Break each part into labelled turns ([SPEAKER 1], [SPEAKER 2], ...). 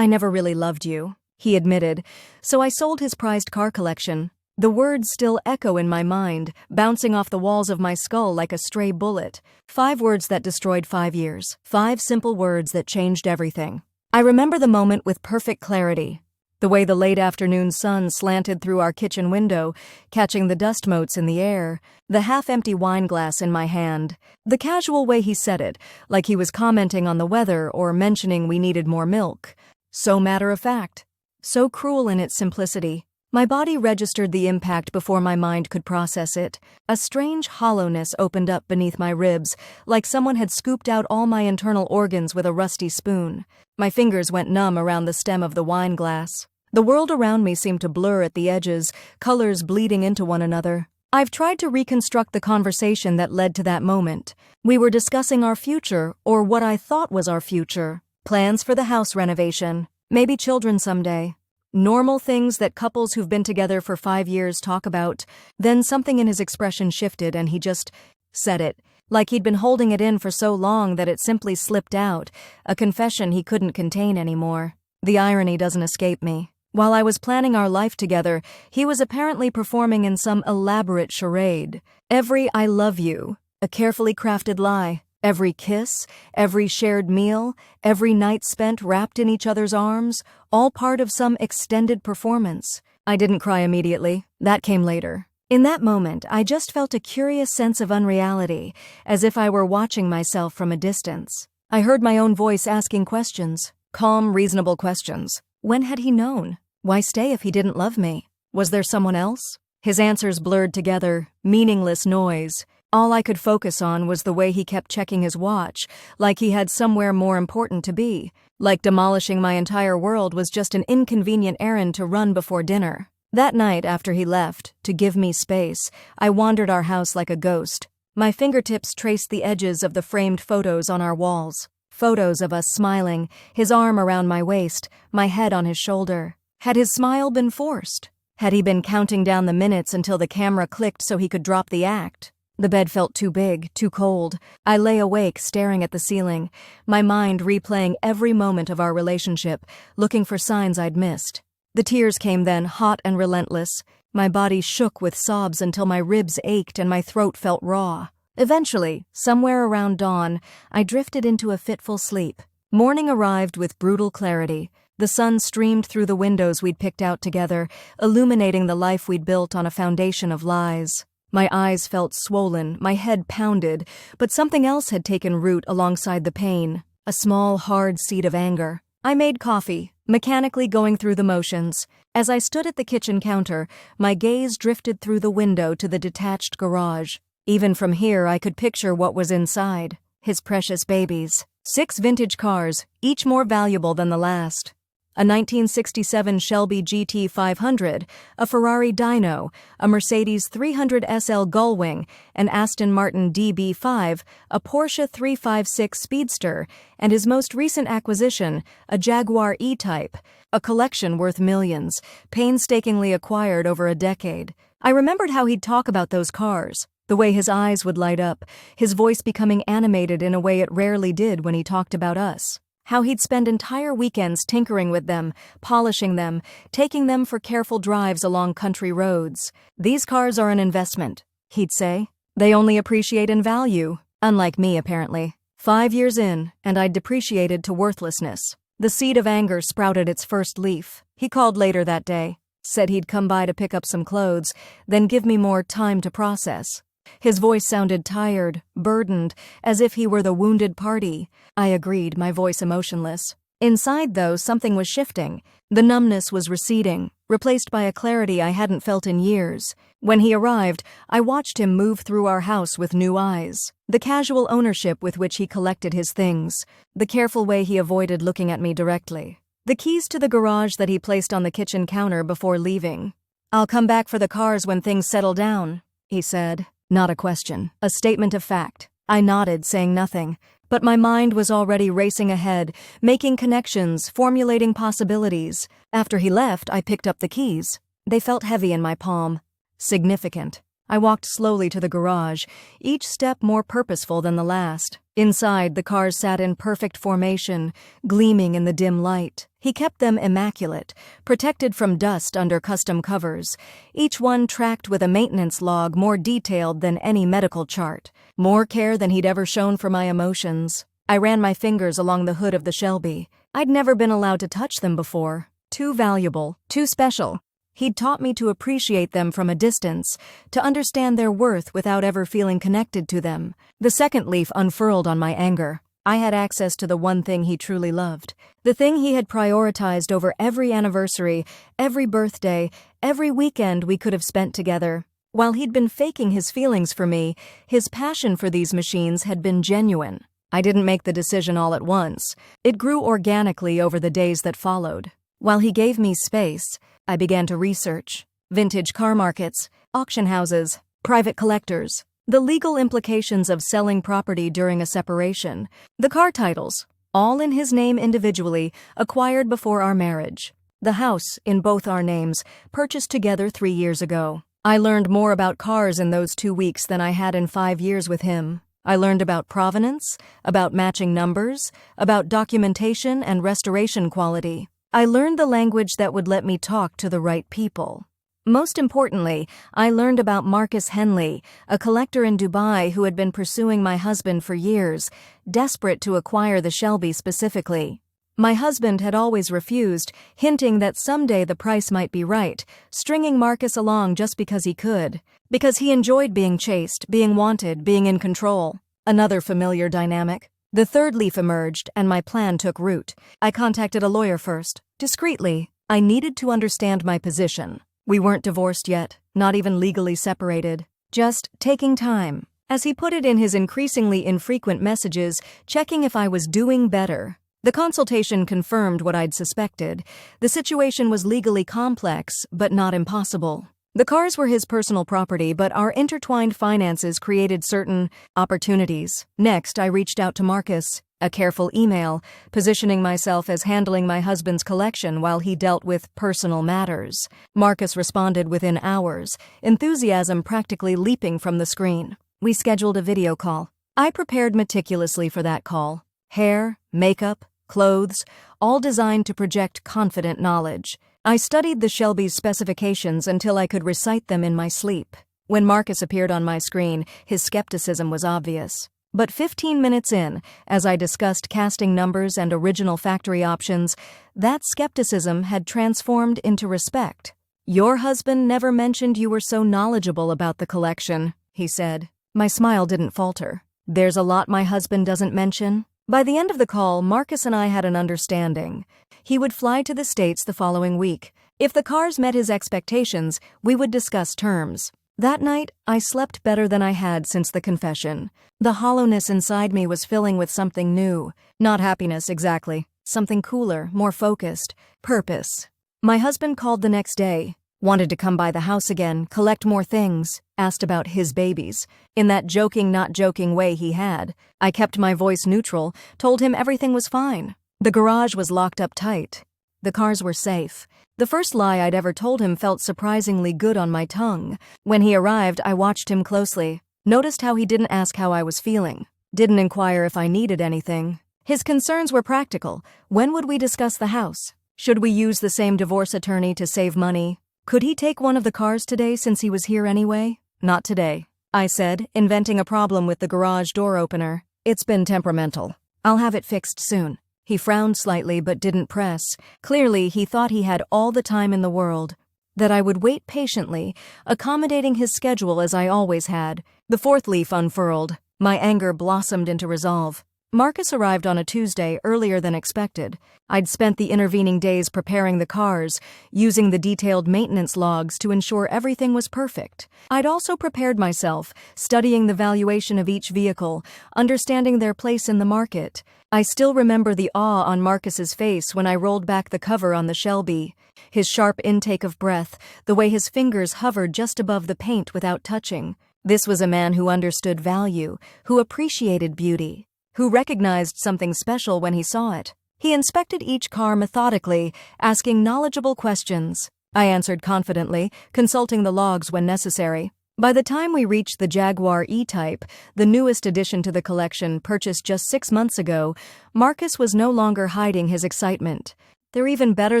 [SPEAKER 1] I never really loved you, he admitted, so I sold his prized car collection. The words still echo in my mind, bouncing off the walls of my skull like a stray bullet. 5 words that destroyed 5 years. 5 simple words that changed everything. I remember the moment with perfect clarity. The way the late afternoon sun slanted through our kitchen window, catching the dust motes in the air, the half-empty wine glass in my hand, the casual way he said it, like he was commenting on the weather or mentioning we needed more milk. So matter-of-fact, so cruel in its simplicity. My body registered the impact before my mind could process it. A strange hollowness opened up beneath my ribs, like someone had scooped out all my internal organs with a rusty spoon. My fingers went numb around the stem of the wine glass. The world around me seemed to blur at the edges, colors bleeding into one another. I've tried to reconstruct the conversation that led to that moment. We were discussing our future, or what I thought was our future. Plans for the house renovation. Maybe children someday. Normal things that couples who've been together for 5 years talk about. Then something in his expression shifted and he just said it, like he'd been holding it in for so long that it simply slipped out, a confession he couldn't contain anymore. The irony doesn't escape me. While I was planning our life together, he was apparently performing in some elaborate charade. Every "I love you," a carefully crafted lie. Every kiss, every shared meal, every night spent wrapped in each other's arms, all part of some extended performance. I didn't cry immediately. That came later. In that moment, I just felt a curious sense of unreality, as if I were watching myself from a distance. I heard my own voice asking questions. Calm, reasonable questions. When had he known? Why stay if he didn't love me? Was there someone else? His answers blurred together, meaningless noise. All I could focus on was the way he kept checking his watch, like he had somewhere more important to be, like demolishing my entire world was just an inconvenient errand to run before dinner. That night, after he left, to give me space, I wandered our house like a ghost. My fingertips traced the edges of the framed photos on our walls. Photos of us smiling, his arm around my waist, my head on his shoulder. Had his smile been forced? Had he been counting down the minutes until the camera clicked so he could drop the act? The bed felt too big, too cold. I lay awake, staring at the ceiling, my mind replaying every moment of our relationship, looking for signs I'd missed. The tears came then, hot and relentless. My body shook with sobs until my ribs ached and my throat felt raw. Eventually, somewhere around dawn, I drifted into a fitful sleep. Morning arrived with brutal clarity. The sun streamed through the windows we'd picked out together, illuminating the life we'd built on a foundation of lies. My eyes felt swollen, my head pounded, but something else had taken root alongside the pain, a small, hard seed of anger. I made coffee, mechanically going through the motions. As I stood at the kitchen counter, my gaze drifted through the window to the detached garage. Even from here, I could picture what was inside. His precious babies. 6 vintage cars, each more valuable than the last. A 1967 Shelby GT 500, a Ferrari Dyno, a Mercedes 300 SL Gullwing, an Aston Martin DB5, a Porsche 356 Speedster, and his most recent acquisition, a Jaguar E-Type, a collection worth millions, painstakingly acquired over a decade. I remembered how he'd talk about those cars, the way his eyes would light up, his voice becoming animated in a way it rarely did when he talked about us. How he'd spend entire weekends tinkering with them, polishing them, taking them for careful drives along country roads. These cars are an investment, he'd say. They only appreciate in value, unlike me apparently. 5 years in, and I'd depreciated to worthlessness. The seed of anger sprouted its first leaf. He called later that day, said he'd come by to pick up some clothes, then give me more time to process. His voice sounded tired, burdened, as if he were the wounded party. I agreed, my voice emotionless. Inside, though, something was shifting. The numbness was receding, replaced by a clarity I hadn't felt in years. When he arrived, I watched him move through our house with new eyes. The casual ownership with which he collected his things. The careful way he avoided looking at me directly. The keys to the garage that he placed on the kitchen counter before leaving. "I'll come back for the cars when things settle down," he said. Not a question, a statement of fact. I nodded, saying nothing, but my mind was already racing ahead, making connections, formulating possibilities. After he left, I picked up the keys. They felt heavy in my palm. Significant. I walked slowly to the garage, each step more purposeful than the last. Inside, the cars sat in perfect formation, gleaming in the dim light. He kept them immaculate, protected from dust under custom covers, each one tracked with a maintenance log more detailed than any medical chart. More care than he'd ever shown for my emotions. I ran my fingers along the hood of the Shelby. I'd never been allowed to touch them before. Too valuable, too special. He'd taught me to appreciate them from a distance, to understand their worth without ever feeling connected to them. The second leaf unfurled on my anger. I had access to the one thing he truly loved. The thing he had prioritized over every anniversary, every birthday, every weekend we could have spent together. While he'd been faking his feelings for me, his passion for these machines had been genuine. I didn't make the decision all at once. It grew organically over the days that followed. While he gave me space, I began to research vintage car markets, auction houses, private collectors, the legal implications of selling property during a separation, the car titles, all in his name individually, acquired before our marriage. The house, in both our names, purchased together 3 years ago. I learned more about cars in those 2 weeks than I had in 5 years with him. I learned about provenance, about matching numbers, about documentation and restoration quality. I learned the language that would let me talk to the right people. Most importantly, I learned about Marcus Henley, a collector in Dubai who had been pursuing my husband for years, desperate to acquire the Shelby specifically. My husband had always refused, hinting that someday the price might be right, stringing Marcus along just because he could, because he enjoyed being chased, being wanted, being in control. Another familiar dynamic. The third leaf emerged, and my plan took root. I contacted a lawyer first. Discreetly, I needed to understand my position. We weren't divorced yet, not even legally separated. Just taking time. As he put it in his increasingly infrequent messages, checking if I was doing better. The consultation confirmed what I'd suspected. The situation was legally complex, but not impossible. The cars were his personal property, but our intertwined finances created certain opportunities. Next, I reached out to Marcus, a careful email, positioning myself as handling my husband's collection while he dealt with personal matters. Marcus responded within hours, enthusiasm practically leaping from the screen. We scheduled a video call. I prepared meticulously for that call. Hair, makeup, clothes, all designed to project confident knowledge. I studied the Shelby's specifications until I could recite them in my sleep. When Marcus appeared on my screen, his skepticism was obvious. But 15 minutes in, as I discussed casting numbers and original factory options, that skepticism had transformed into respect. "Your husband never mentioned you were so knowledgeable about the collection," he said. My smile didn't falter. "There's a lot my husband doesn't mention." By the end of the call, Marcus and I had an understanding. He would fly to the States the following week. If the cars met his expectations, we would discuss terms. That night, I slept better than I had since the confession. The hollowness inside me was filling with something new. Not happiness, exactly. Something cooler, more focused. Purpose. My husband called the next day. Wanted to come by the house again, collect more things, asked about his babies. In that joking, not joking way he had. I kept my voice neutral, told him everything was fine. The garage was locked up tight. The cars were safe. The first lie I'd ever told him felt surprisingly good on my tongue. When he arrived, I watched him closely. Noticed how he didn't ask how I was feeling. Didn't inquire if I needed anything. His concerns were practical. When would we discuss the house? Should we use the same divorce attorney to save money? Could he take one of the cars today since he was here anyway? Not today, I said, inventing a problem with the garage door opener. It's been temperamental. I'll have it fixed soon. He frowned slightly but didn't press. Clearly, he thought he had all the time in the world. That I would wait patiently, accommodating his schedule as I always had. The fourth leaf unfurled. My anger blossomed into resolve. Marcus arrived on a Tuesday earlier than expected. I'd spent the intervening days preparing the cars, using the detailed maintenance logs to ensure everything was perfect. I'd also prepared myself, studying the valuation of each vehicle, understanding their place in the market. I still remember the awe on Marcus's face when I rolled back the cover on the Shelby. His sharp intake of breath, the way his fingers hovered just above the paint without touching. This was a man who understood value, who appreciated beauty, who recognized something special when he saw it. He inspected each car methodically, asking knowledgeable questions. I answered confidently, consulting the logs when necessary. By the time we reached the Jaguar E-Type, the newest addition to the collection purchased just 6 months ago, Marcus was no longer hiding his excitement. "They're even better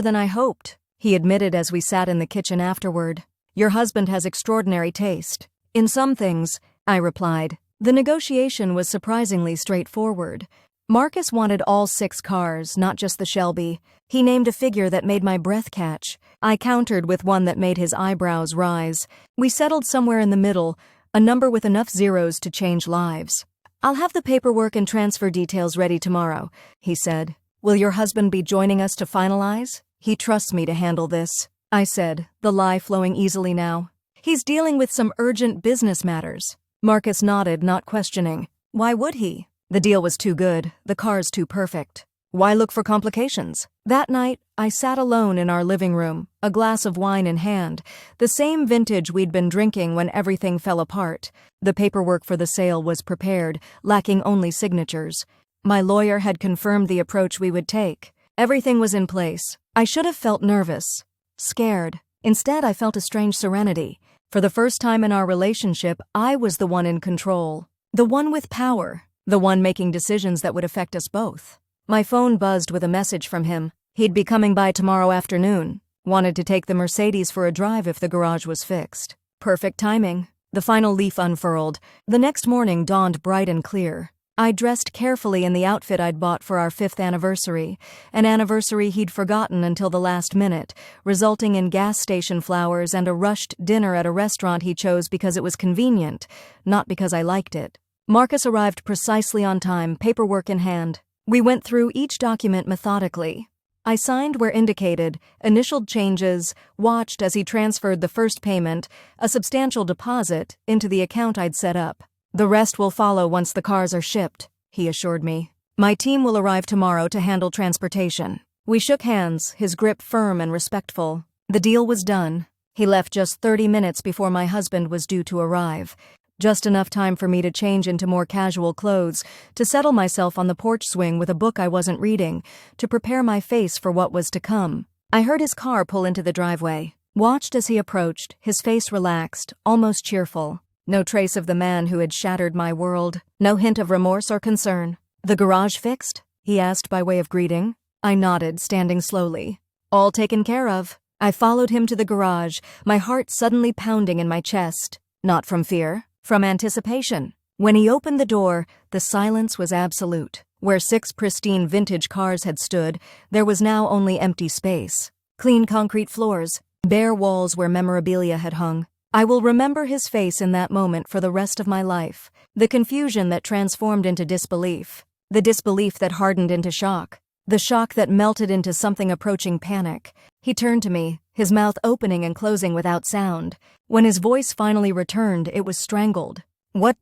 [SPEAKER 1] than I hoped," he admitted as we sat in the kitchen afterward. "Your husband has extraordinary taste." "In some things," I replied. The negotiation was surprisingly straightforward. Marcus wanted all 6 cars, not just the Shelby. He named a figure that made my breath catch. I countered with one that made his eyebrows rise. We settled somewhere in the middle, a number with enough zeros to change lives. "I'll have the paperwork and transfer details ready tomorrow," he said. "Will your husband be joining us to finalize?" "He trusts me to handle this," I said, the lie flowing easily now. "He's dealing with some urgent business matters." Marcus nodded, not questioning. Why would he? The deal was too good, the cars too perfect. Why look for complications? That night, I sat alone in our living room, a glass of wine in hand, the same vintage we'd been drinking when everything fell apart. The paperwork for the sale was prepared, lacking only signatures. My lawyer had confirmed the approach we would take. Everything was in place. I should have felt nervous, scared. Instead, I felt a strange serenity. For the first time in our relationship, I was the one in control. The one with power. The one making decisions that would affect us both. My phone buzzed with a message from him. He'd be coming by tomorrow afternoon. Wanted to take the Mercedes for a drive if the garage was fixed. Perfect timing. The final leaf unfurled. The next morning dawned bright and clear. I dressed carefully in the outfit I'd bought for our 5th anniversary, an anniversary he'd forgotten until the last minute, resulting in gas station flowers and a rushed dinner at a restaurant he chose because it was convenient, not because I liked it. Marcus arrived precisely on time, paperwork in hand. We went through each document methodically. I signed where indicated, initialed changes, watched as he transferred the first payment, a substantial deposit, into the account I'd set up. "The rest will follow once the cars are shipped," he assured me. "My team will arrive tomorrow to handle transportation." We shook hands, his grip firm and respectful. The deal was done. He left just 30 minutes before my husband was due to arrive. Just enough time for me to change into more casual clothes, to settle myself on the porch swing with a book I wasn't reading, to prepare my face for what was to come. I heard his car pull into the driveway. Watched as he approached, his face relaxed, almost cheerful. No trace of the man who had shattered my world. No hint of remorse or concern. "The garage fixed?" he asked by way of greeting. I nodded, standing slowly. "All taken care of." I followed him to the garage, my heart suddenly pounding in my chest. Not from fear. From anticipation. When he opened the door, the silence was absolute. Where 6 pristine vintage cars had stood, there was now only empty space. Clean concrete floors, bare walls where memorabilia had hung. I will remember his face in that moment for the rest of my life. The confusion that transformed into disbelief. The disbelief that hardened into shock. The shock that melted into something approaching panic. He turned to me, his mouth opening and closing without sound. When his voice finally returned, it was strangled. "What ...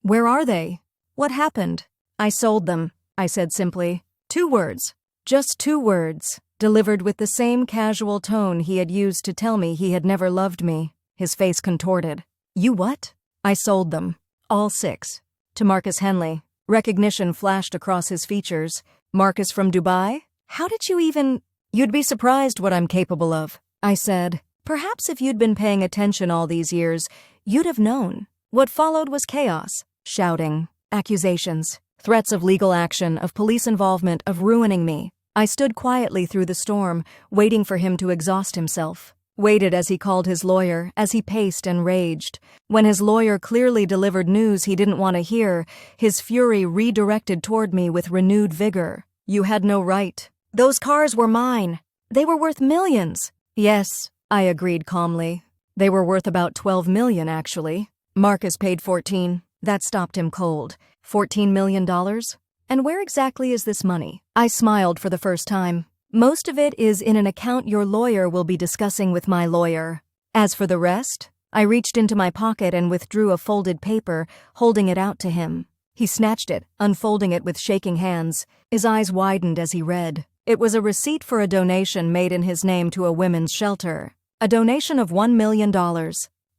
[SPEAKER 1] Where are they? What happened?" "I sold them," I said simply. 2 words. Just 2 words, delivered with the same casual tone he had used to tell me he had never loved me. His face contorted. "You what?" "I sold them. All 6. To Marcus Henley." Recognition flashed across his features. "Marcus from Dubai? How did you even—" "You'd be surprised what I'm capable of," I said. "Perhaps if you'd been paying attention all these years, you'd have known." What followed was chaos. Shouting. Accusations. Threats of legal action, of police involvement, of ruining me. I stood quietly through the storm, waiting for him to exhaust himself. Waited as he called his lawyer, as he paced and raged. When his lawyer clearly delivered news he didn't want to hear, his fury redirected toward me with renewed vigor. "You had no right. Those cars were mine. They were worth millions." "Yes," I agreed calmly. "They were worth about 12 million, actually. Marcus paid 14. That stopped him cold. $14 million? And where exactly is this money?" I smiled for the first time. "Most of it is in an account your lawyer will be discussing with my lawyer. As for the rest," I reached into my pocket and withdrew a folded paper, holding it out to him. He snatched it, unfolding it with shaking hands. His eyes widened as he read. It was a receipt for a donation made in his name to a women's shelter. A donation of $1 million.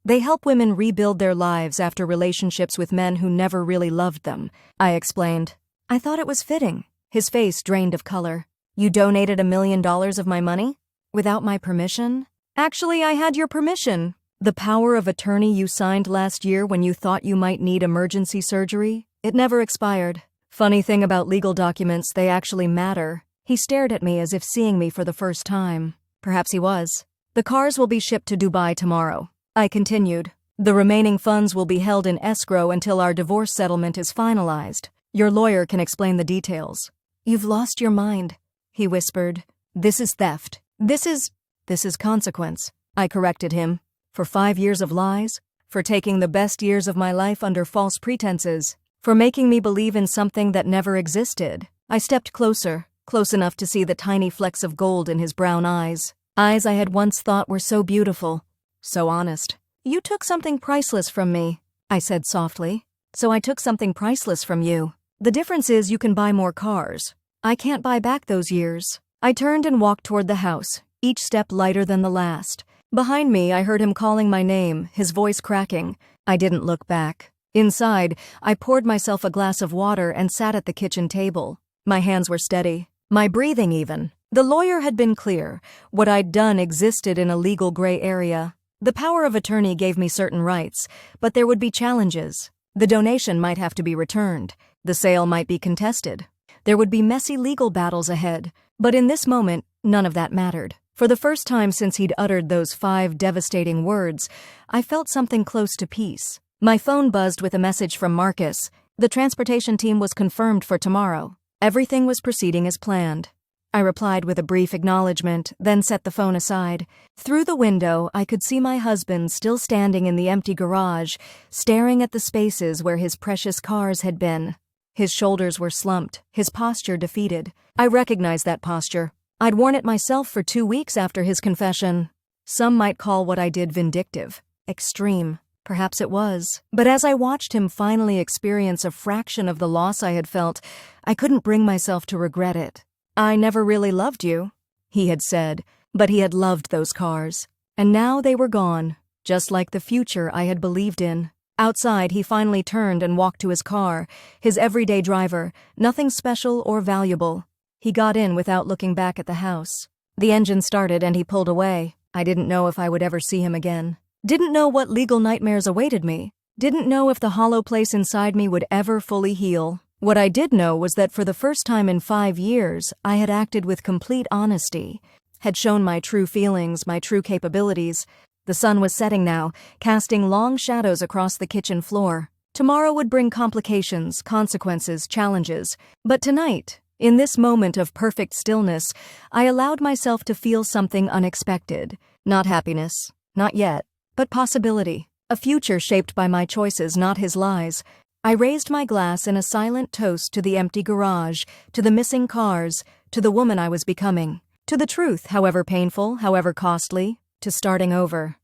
[SPEAKER 1] They help women rebuild their lives after relationships with men who never really loved them, I explained. I thought it was fitting. His face drained of color. "You donated $1 million of my money? Without my permission?" "Actually, I had your permission. The power of attorney you signed last year when you thought you might need emergency surgery? It never expired. Funny thing about legal documents, they actually matter. He stared at me as if seeing me for the first time. Perhaps he was. The cars will be shipped to Dubai tomorrow. I continued. The remaining funds will be held in escrow until our divorce settlement is finalized. Your lawyer can explain the details. You've lost your mind, he whispered. This is theft. This is consequence. I corrected him. For 5 years of lies? For taking the best years of my life under false pretenses? For making me believe in something that never existed? I stepped closer, close enough to see the tiny flecks of gold in his brown eyes. Eyes I had once thought were so beautiful, so honest. You took something priceless from me, I said softly. So I took something priceless from you. The difference is you can buy more cars. I can't buy back those years. I turned and walked toward the house, each step lighter than the last. Behind me, I heard him calling my name, his voice cracking. I didn't look back. Inside, I poured myself a glass of water and sat at the kitchen table. My hands were steady, my breathing even. The lawyer had been clear. What I'd done existed in a legal gray area. The power of attorney gave me certain rights, but there would be challenges. The donation might have to be returned. The sale might be contested. There would be messy legal battles ahead. But in this moment, none of that mattered. For the first time since he'd uttered those 5 devastating words, I felt something close to peace. My phone buzzed with a message from Marcus. The transportation team was confirmed for tomorrow. Everything was proceeding as planned. I replied with a brief acknowledgement, then set the phone aside. Through the window, I could see my husband still standing in the empty garage, staring at the spaces where his precious cars had been. His shoulders were slumped, his posture defeated. I recognized that posture. I'd worn it myself for 2 weeks after his confession. Some might call what I did vindictive, extreme. Perhaps it was. But as I watched him finally experience a fraction of the loss I had felt, I couldn't bring myself to regret it. I never really loved you, he had said, but he had loved those cars. And now they were gone, just like the future I had believed in. Outside, he finally turned and walked to his car, his everyday driver, nothing special or valuable. He got in without looking back at the house. The engine started and he pulled away. I didn't know if I would ever see him again. Didn't know what legal nightmares awaited me. Didn't know if the hollow place inside me would ever fully heal. What I did know was that for the first time in 5 years, I had acted with complete honesty, had shown my true feelings, my true capabilities. The sun was setting now, casting long shadows across the kitchen floor. Tomorrow would bring complications, consequences, challenges. But tonight, in this moment of perfect stillness, I allowed myself to feel something unexpected. Not happiness, not yet, but possibility. A future shaped by my choices, not his lies. I raised my glass in a silent toast to the empty garage, to the missing cars, to the woman I was becoming, to the truth, however painful, however costly, to starting over.